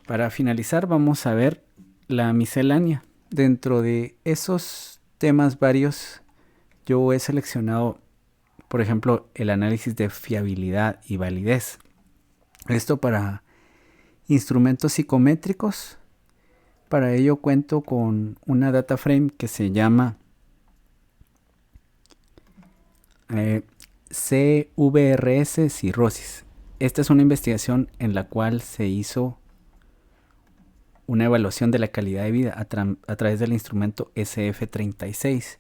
para finalizar vamos a ver la miscelánea. Dentro de esos temas varios, yo he seleccionado, por ejemplo, el análisis de fiabilidad y validez. Esto para instrumentos psicométricos. Para ello cuento con una data frame que se llama CVRS cirrosis. Esta es una investigación en la cual se hizo una evaluación de la calidad de vida a través del instrumento SF36.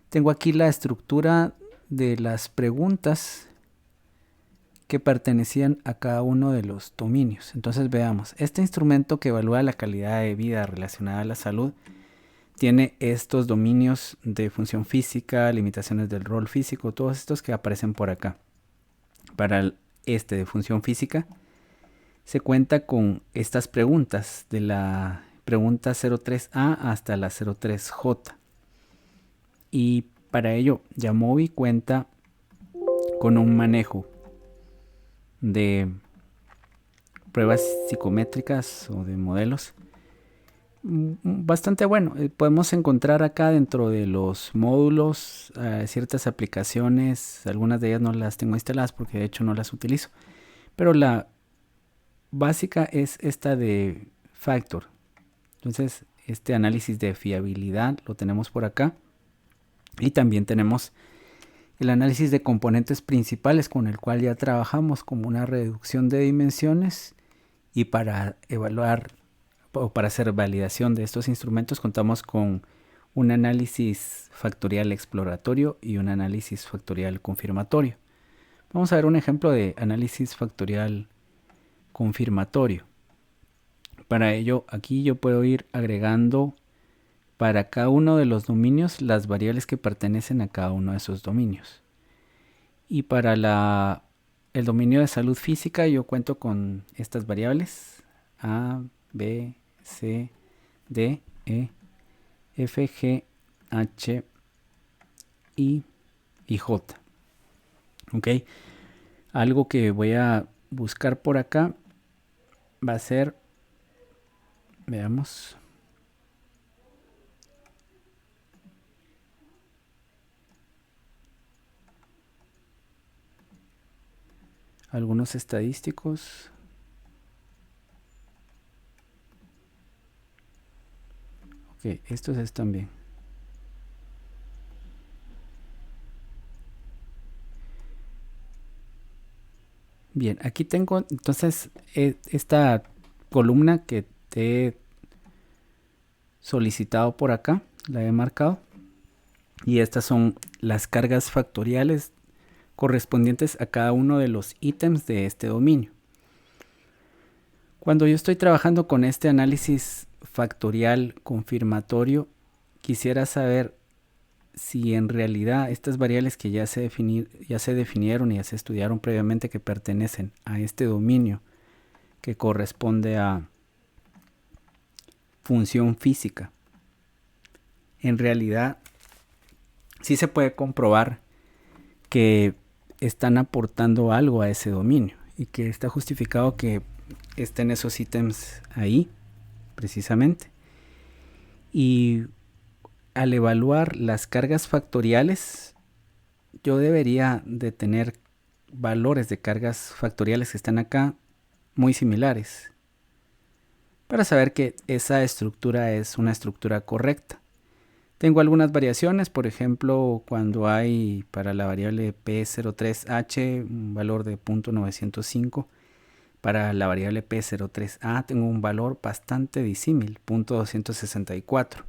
Tengo aquí la estructura de las preguntas que pertenecían a cada uno de los dominios. Entonces veamos, este instrumento que evalúa la calidad de vida relacionada a la salud tiene estos dominios de función física, limitaciones del rol físico, todos estos que aparecen por acá. Para este de función física se cuenta con estas preguntas, de la pregunta 03A hasta la 03J. Y para ello, Jamovi cuenta con un manejo de pruebas psicométricas o de modelos bastante bueno. Podemos encontrar acá dentro de los módulos ciertas aplicaciones. Algunas de ellas no las tengo instaladas porque de hecho no las utilizo. Pero la básica es esta de Factor. Entonces este análisis de fiabilidad lo tenemos por acá. Y también tenemos el análisis de componentes principales, con el cual ya trabajamos como una reducción de dimensiones. Y para evaluar o para hacer validación de estos instrumentos contamos con un análisis factorial exploratorio y un análisis factorial confirmatorio. Vamos a ver un ejemplo de análisis factorial confirmatorio. Para ello, aquí yo puedo ir agregando para cada uno de los dominios las variables que pertenecen a cada uno de esos dominios. Y para el dominio de salud física yo cuento con estas variables A, B, C, D, E, F, G, H, I y J. Ok. Algo que voy a buscar por acá va a ser, veamos, algunos estadísticos. Ok, estos están bien. Bien, aquí tengo entonces esta columna que te he solicitado por acá, la he marcado. Y estas son las cargas factoriales correspondientes a cada uno de los ítems de este dominio. Cuando yo estoy trabajando con este análisis factorial confirmatorio, quisiera saber si en realidad estas variables que ya se definieron y ya se estudiaron previamente, que pertenecen a este dominio que corresponde a función física, en realidad sí se puede comprobar que están aportando algo a ese dominio y que está justificado que estén esos ítems ahí precisamente. Y al evaluar las cargas factoriales, yo debería de tener valores de cargas factoriales que están acá muy similares para saber que esa estructura es una estructura correcta. Tengo algunas variaciones, por ejemplo, cuando hay para la variable P03H un valor de 0.905, para la variable P03A tengo un valor bastante disímil, 0.264.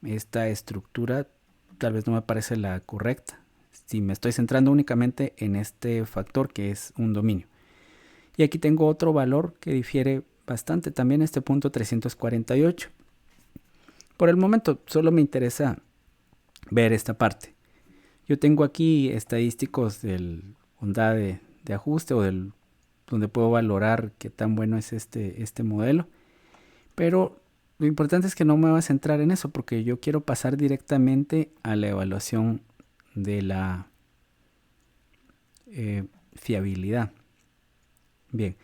Esta estructura tal vez no me parece la correcta si me estoy centrando únicamente en este factor que es un dominio. Y aquí tengo otro valor que difiere bastante también, este 0.348. Por el momento solo me interesa ver esta parte. Yo tengo aquí estadísticos del ondada de ajuste o del donde puedo valorar qué tan bueno es este modelo. Pero lo importante es que no me voy a centrar en eso porque yo quiero pasar directamente a la evaluación de la fiabilidad. Bien,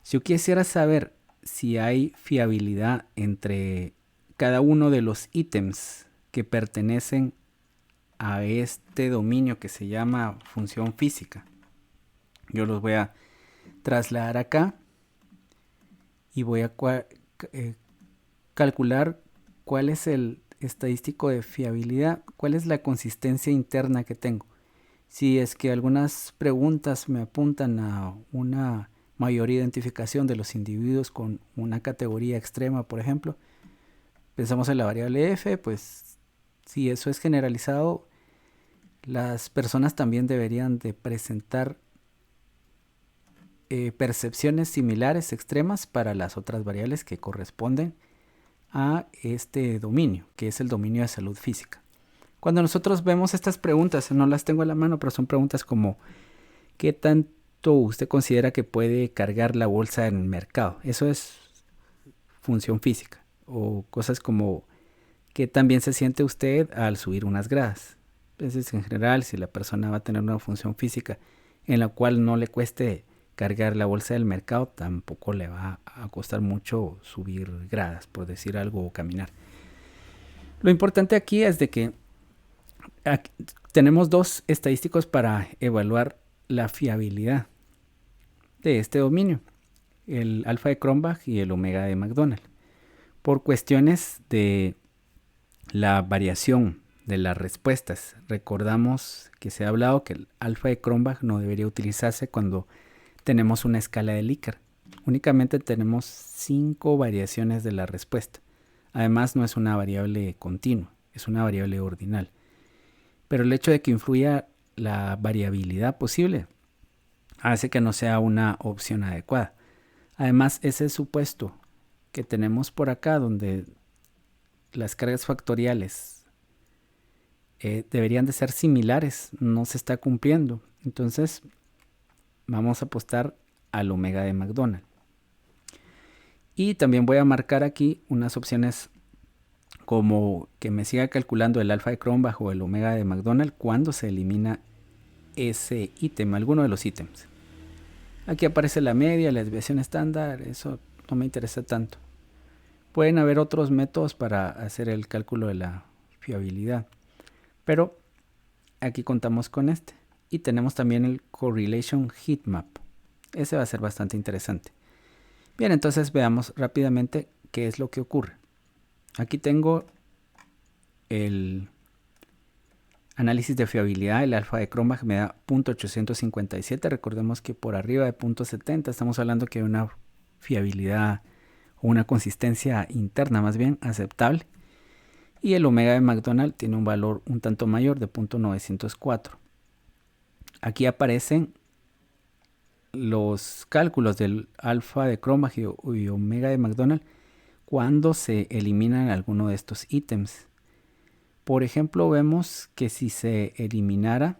Si yo quisiera saber si hay fiabilidad entre cada uno de los ítems que pertenecen a este dominio que se llama función física, yo los voy a trasladar acá y voy a calcular cuál es el estadístico de fiabilidad, cuál es la consistencia interna que tengo. Si es que algunas preguntas me apuntan a una mayor identificación de los individuos con una categoría extrema, por ejemplo, pensamos en la variable f, pues si eso es generalizado, las personas también deberían de presentar percepciones similares extremas para las otras variables que corresponden a este dominio, que es el dominio de salud física. Cuando nosotros vemos estas preguntas, no las tengo a la mano, pero son preguntas como ¿qué tanto usted considera que puede cargar la bolsa en el mercado? Eso es función física. O cosas como ¿qué tan bien se siente usted al subir unas gradas? Entonces, en general, si la persona va a tener una función física en la cual no le cueste cargar la bolsa del mercado, tampoco le va a costar mucho subir gradas, por decir algo, o caminar. Lo importante aquí es de que aquí tenemos dos estadísticos para evaluar la fiabilidad de este dominio, el alfa de Cronbach y el omega de McDonald. Por cuestiones de la variación de las respuestas, recordamos que se ha hablado que el alfa de Cronbach no debería utilizarse cuando tenemos una escala de Likert. Únicamente tenemos 5 variaciones de la respuesta. Además, no es una variable continua, es una variable ordinal. Pero el hecho de que influya la variabilidad posible hace que no sea una opción adecuada. Además, ese supuesto que tenemos por acá, donde las cargas factoriales deberían de ser similares, no se está cumpliendo. Entonces, vamos a apostar al omega de McDonald. Y también voy a marcar aquí unas opciones como que me siga calculando el alfa de Cronbach o el omega de McDonald cuando se elimina ese ítem, alguno de los ítems. Aquí aparece la media, la desviación estándar, eso no me interesa tanto. Pueden haber otros métodos para hacer el cálculo de la fiabilidad, pero aquí contamos con este. Y tenemos también el Correlation Heatmap. Ese va a ser bastante interesante. Bien, entonces veamos rápidamente qué es lo que ocurre. Aquí tengo el análisis de fiabilidad. El alfa de Cronbach me da 0.857. Recordemos que por arriba de 0.70 estamos hablando que hay una fiabilidad o una consistencia interna más bien aceptable. Y el omega de McDonald tiene un valor un tanto mayor de 0.904. Aquí aparecen los cálculos del alfa de Cronbach y omega de McDonald cuando se eliminan alguno de estos ítems. Por ejemplo, vemos que si se eliminara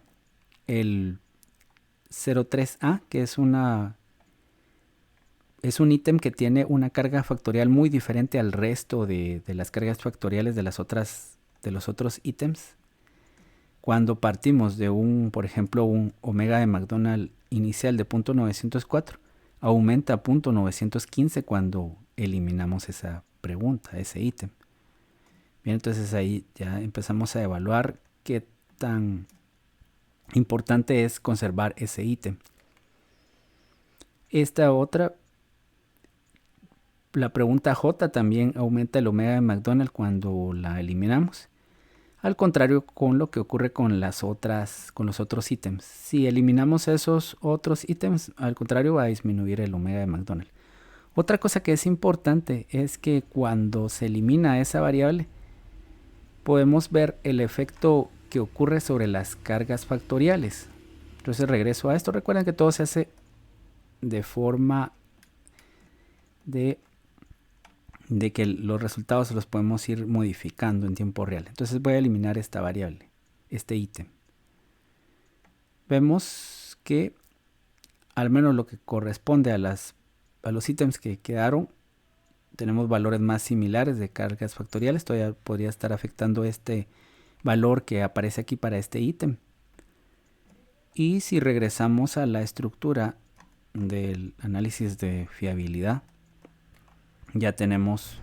el 03A, que es un ítem que tiene una carga factorial muy diferente al resto de las cargas factoriales de los otros ítems. Cuando partimos de por ejemplo, un omega de McDonald inicial de 0.904, aumenta a 0.915 cuando eliminamos esa pregunta, ese ítem. Bien, entonces ahí ya empezamos a evaluar qué tan importante es conservar ese ítem. Esta otra, la pregunta J, también aumenta el omega de McDonald cuando la eliminamos. Al contrario con lo que ocurre con los otros ítems. Si eliminamos esos otros ítems, al contrario va a disminuir el omega de McDonald. Otra cosa que es importante es que cuando se elimina esa variable, podemos ver el efecto que ocurre sobre las cargas factoriales. Entonces regreso a esto. Recuerden que todo se hace de forma de que los resultados los podemos ir modificando en tiempo real. Entonces voy a eliminar esta variable, este ítem. Vemos que al menos lo que corresponde a los ítems que quedaron, tenemos valores más similares de cargas factoriales. Todavía podría estar afectando este valor que aparece aquí para este ítem. Y si regresamos a la estructura del análisis de fiabilidad, ya tenemos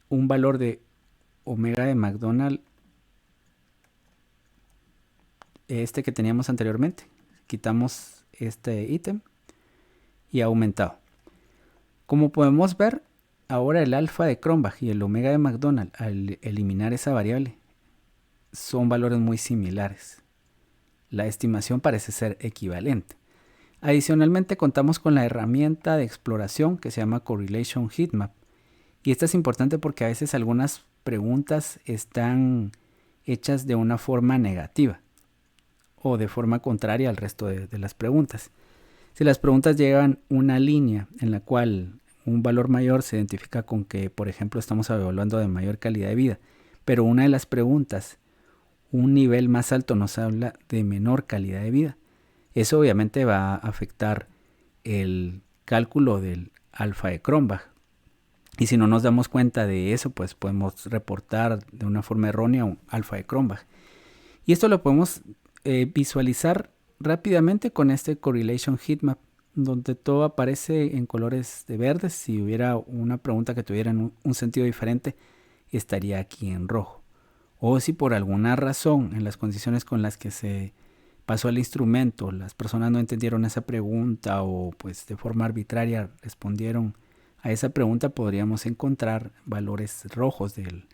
un valor de omega de McDonald, este que teníamos anteriormente. Quitamos este ítem y ha aumentado. Como podemos ver, ahora el alfa de Cronbach y el omega de McDonald, al eliminar esa variable, son valores muy similares. La estimación parece ser equivalente. Adicionalmente, contamos con la herramienta de exploración que se llama Correlation Heatmap. Y esta es importante porque a veces algunas preguntas están hechas de una forma negativa o de forma contraria al resto de las preguntas. Si las preguntas llevan una línea en la cual un valor mayor se identifica con que, por ejemplo, estamos evaluando de mayor calidad de vida, pero una de las preguntas, un nivel más alto, nos habla de menor calidad de vida, eso obviamente va a afectar el cálculo del alfa de Cronbach. Y si no nos damos cuenta de eso, pues podemos reportar de una forma errónea un alfa de Cronbach. Y esto lo podemos visualizar rápidamente con este Correlation Heatmap, donde todo aparece en colores de verdes. Si hubiera una pregunta que tuviera un sentido diferente, estaría aquí en rojo. O si por alguna razón en las condiciones con las que se pasó el instrumento las personas no entendieron esa pregunta o pues de forma arbitraria respondieron a esa pregunta, podríamos encontrar valores rojos del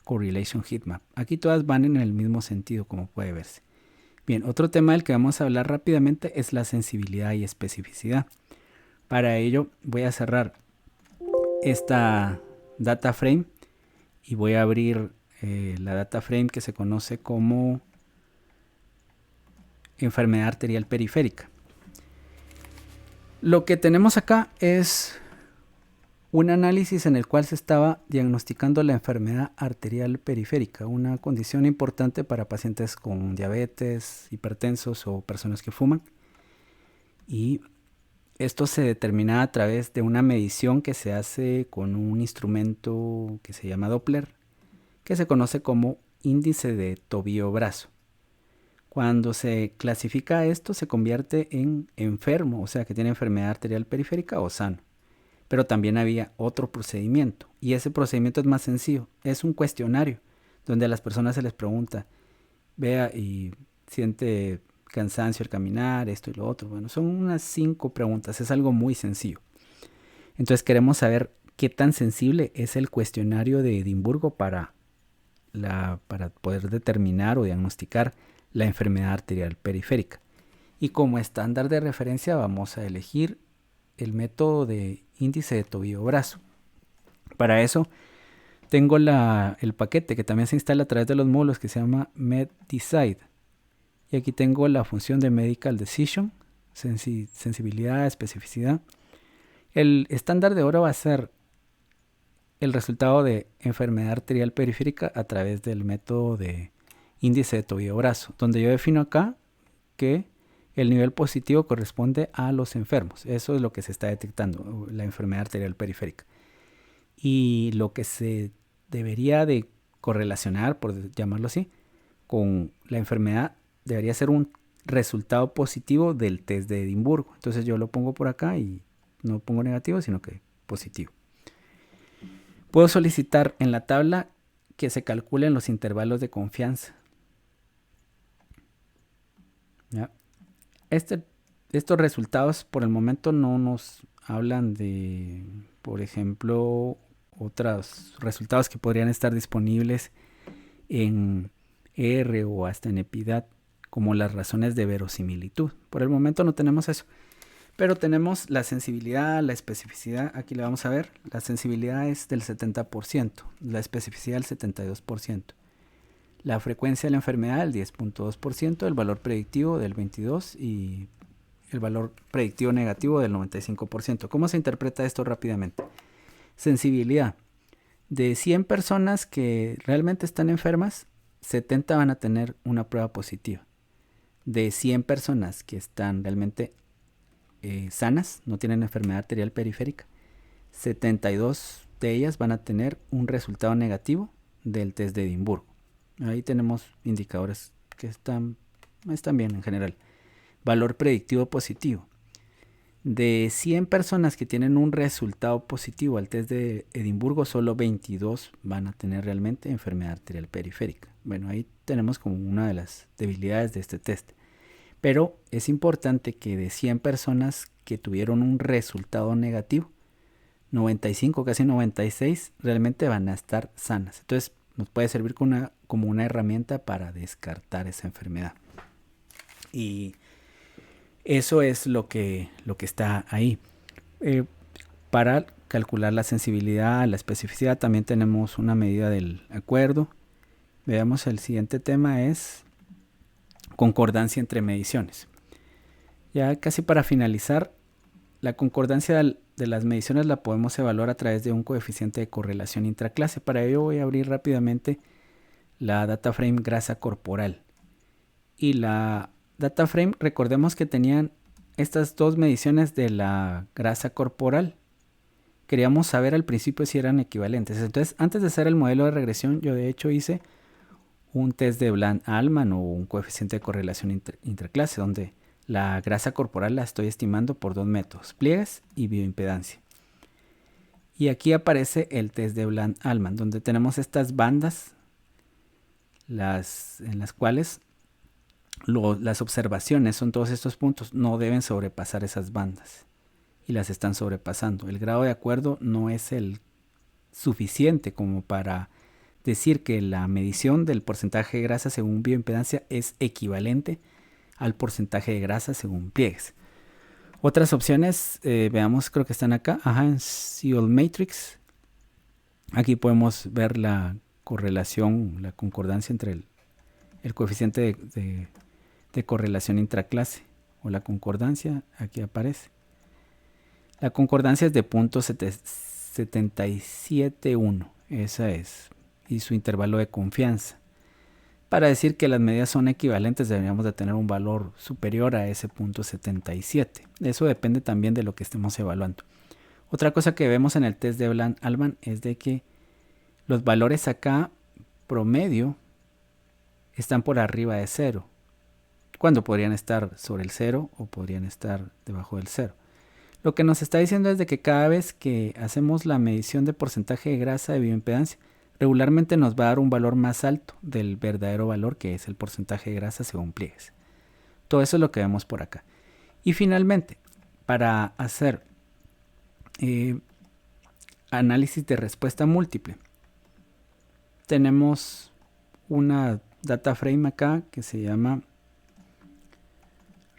Correlation Heatmap. Aquí todas van en el mismo sentido, como puede verse. Bien, otro tema del que vamos a hablar rápidamente es la sensibilidad y especificidad. Para ello voy a cerrar esta data frame y voy a abrir la data frame que se conoce como enfermedad arterial periférica. Lo que tenemos acá es un análisis en el cual se estaba diagnosticando la enfermedad arterial periférica, una condición importante para pacientes con diabetes, hipertensos o personas que fuman. Y esto se determina a través de una medición que se hace con un instrumento que se llama Doppler, que se conoce como índice de tobillo-brazo. Cuando se clasifica esto, se convierte en enfermo, o sea que tiene enfermedad arterial periférica o sano. Pero también había otro procedimiento, y ese procedimiento es más sencillo. Es un cuestionario donde a las personas se les pregunta, vea y siente cansancio al caminar, esto y lo otro. Bueno, son unas 5 preguntas, es algo muy sencillo. Entonces queremos saber qué tan sensible es el cuestionario de Edimburgo para poder determinar o diagnosticar la enfermedad arterial periférica. Y como estándar de referencia vamos a elegir el método de índice de tobillo-brazo. Para eso tengo el paquete que también se instala a través de los módulos que se llama MedDecide. Y aquí tengo la función de Medical Decision, sensibilidad, especificidad. El estándar de oro va a ser el resultado de enfermedad arterial periférica a través del método de índice de tobillo-brazo, donde yo defino acá que el nivel positivo corresponde a los enfermos. Eso es lo que se está detectando, la enfermedad arterial periférica. Y lo que se debería de correlacionar, por llamarlo así, con la enfermedad debería ser un resultado positivo del test de Edimburgo. Entonces yo lo pongo por acá y no pongo negativo, sino que positivo. Puedo solicitar en la tabla que se calculen los intervalos de confianza. ¿Ya? Estos resultados por el momento no nos hablan de, por ejemplo, otros resultados que podrían estar disponibles en R o hasta en EPIDAT, como las razones de verosimilitud. Por el momento no tenemos eso, pero tenemos la sensibilidad, la especificidad. Aquí le vamos a ver, la sensibilidad es del 70%, la especificidad del 72%. La frecuencia de la enfermedad del 10.2%, el valor predictivo del 22% y el valor predictivo negativo del 95%. ¿Cómo se interpreta esto rápidamente? Sensibilidad. De 100 personas que realmente están enfermas, 70 van a tener una prueba positiva. De 100 personas que están realmente sanas, no tienen enfermedad arterial periférica, 72 de ellas van a tener un resultado negativo del test de Edimburgo. Ahí tenemos indicadores que están están bien en general. Valor predictivo positivo. De 100 personas que tienen un resultado positivo al test de Edimburgo, solo 22 van a tener realmente enfermedad arterial periférica. Bueno, ahí tenemos como una de las debilidades de este test. Pero es importante que de 100 personas que tuvieron un resultado negativo, 95, casi 96, realmente van a estar sanas. Entonces nos puede servir como una herramienta para descartar esa enfermedad. Y eso es lo que está ahí. Para calcular la sensibilidad, la especificidad, también tenemos una medida del acuerdo. Veamos, el siguiente tema es concordancia entre mediciones. Ya casi para finalizar, la concordancia de las mediciones la podemos evaluar a través de un coeficiente de correlación intraclase. Para ello voy a abrir rápidamente la data frame grasa corporal. Y la data frame, recordemos que tenían estas dos mediciones de la grasa corporal. Queríamos saber al principio si eran equivalentes. Entonces, antes de hacer el modelo de regresión, yo de hecho hice un test de Bland-Allman o un coeficiente de correlación intraclase, donde la grasa corporal la estoy estimando por dos métodos, pliegues y bioimpedancia. Y aquí aparece el test de Bland-Allman, donde tenemos estas bandas, en las cuales las observaciones son todos estos puntos, no deben sobrepasar esas bandas y las están sobrepasando. El grado de acuerdo no es el suficiente como para decir que la medición del porcentaje de grasa según bioimpedancia es equivalente al porcentaje de grasa según pliegues. Otras opciones, veamos, creo que están acá, en Seal Matrix. Aquí podemos ver la correlación, la concordancia entre el coeficiente de correlación intraclase, o la concordancia, aquí aparece. La concordancia es de 0.771, esa es, y su intervalo de confianza. Para decir que las medidas son equivalentes deberíamos de tener un valor superior a ese 0.77. Eso depende también de lo que estemos evaluando. Otra cosa que vemos en el test de Bland-Allman es de que los valores acá promedio están por arriba de 0, cuando podrían estar sobre el 0 o podrían estar debajo del 0. Lo que nos está diciendo es de que cada vez que hacemos la medición de porcentaje de grasa de bioimpedancia, regularmente nos va a dar un valor más alto del verdadero valor, que es el porcentaje de grasa según pliegues. Todo eso es lo que vemos por acá. Y finalmente, para hacer análisis de respuesta múltiple, tenemos una data frame acá que se llama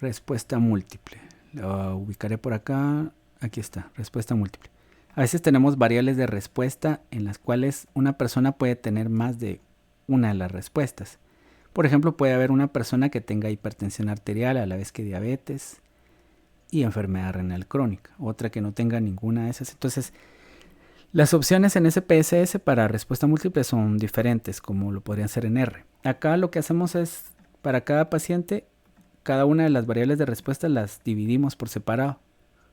respuesta múltiple. La ubicaré por acá. Aquí está, respuesta múltiple. A veces tenemos variables de respuesta en las cuales una persona puede tener más de una de las respuestas. Por ejemplo, puede haber una persona que tenga hipertensión arterial a la vez que diabetes y enfermedad renal crónica. Otra que no tenga ninguna de esas. Entonces, las opciones en SPSS para respuesta múltiple son diferentes, como lo podrían ser en R. Acá lo que hacemos es, para cada paciente, cada una de las variables de respuesta las dividimos por separado.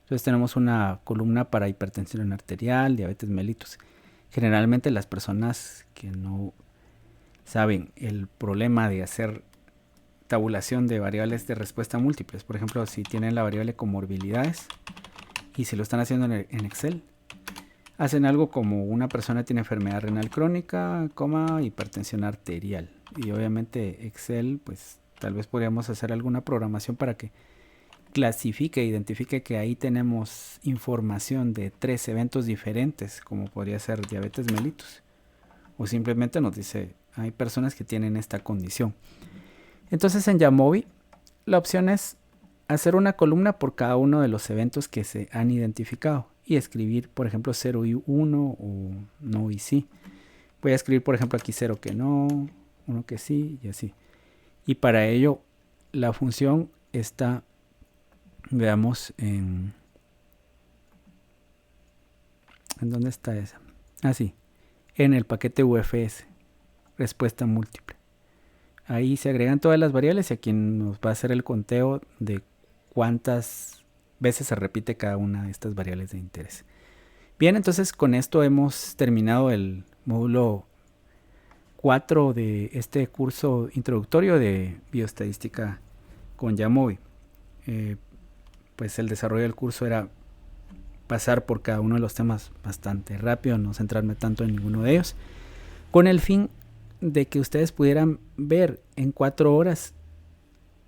Entonces tenemos una columna para hipertensión arterial, diabetes mellitus. Generalmente las personas que no saben el problema de hacer tabulación de variables de respuesta múltiples, por ejemplo, si tienen la variable comorbilidades y si lo están haciendo en Excel, hacen algo como una persona tiene enfermedad renal crónica, hipertensión arterial. Y obviamente Excel, pues tal vez podríamos hacer alguna programación para que clasifique e identifique que ahí tenemos información de 3 eventos diferentes, como podría ser diabetes mellitus, o simplemente nos dice hay personas que tienen esta condición. Entonces en Jamovi la opción es hacer una columna por cada uno de los eventos que se han identificado y escribir, por ejemplo, 0 y 1 o no y sí. Voy a escribir, por ejemplo, aquí 0 que no, 1 que sí y así. Y para ello la función está, veamos, ¿en dónde está esa? Sí, en el paquete UFS, respuesta múltiple. Ahí se agregan todas las variables y aquí nos va a hacer el conteo de cuántas veces se repite cada una de estas variables de interés. Bien, entonces con esto hemos terminado el módulo 4 de este curso introductorio de bioestadística con Yamovi. Pues el desarrollo del curso era pasar por cada uno de los temas bastante rápido, no centrarme tanto en ninguno de ellos, con el fin de que ustedes pudieran ver en 4 horas,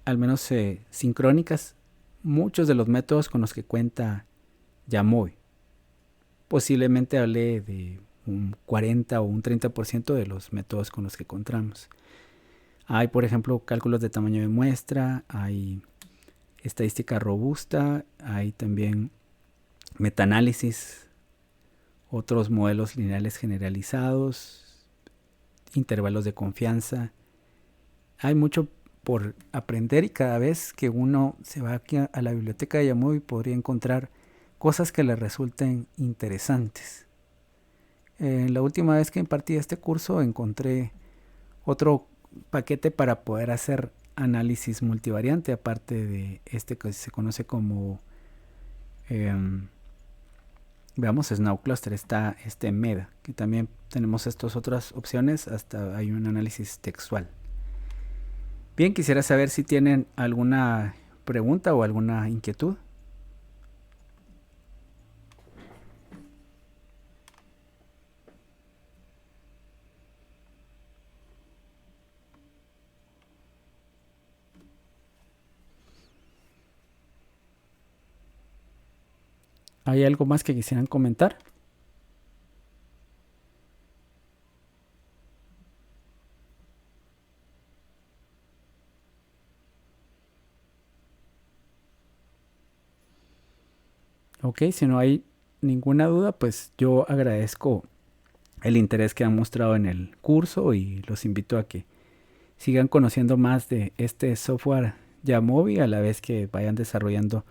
al menos sincrónicas, muchos de los métodos con los que cuenta Yamovi. Posiblemente hablé de un 40 o un 30% de los métodos con los que encontramos. Hay, por ejemplo, cálculos de tamaño de muestra, hay estadística robusta, hay también metaanálisis, otros modelos lineales generalizados, intervalos de confianza. Hay mucho por aprender y cada vez que uno se va aquí a la biblioteca de Yamovi podría encontrar cosas que le resulten interesantes. La última vez que impartí este curso encontré otro paquete para poder hacer análisis multivariante, aparte de este que se conoce como veamos Snow Cluster. Está este MEDA, que también tenemos estas otras opciones, hasta hay un análisis textual. Bien, quisiera saber si tienen alguna pregunta o alguna inquietud. ¿Hay algo más que quisieran comentar? Ok, si no hay ninguna duda, pues yo agradezco el interés que han mostrado en el curso y los invito a que sigan conociendo más de este software Yamovi a la vez que vayan desarrollando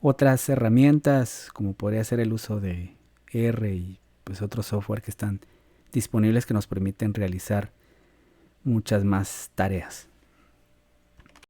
otras herramientas como podría ser el uso de R y pues otros software que están disponibles que nos permiten realizar muchas más tareas.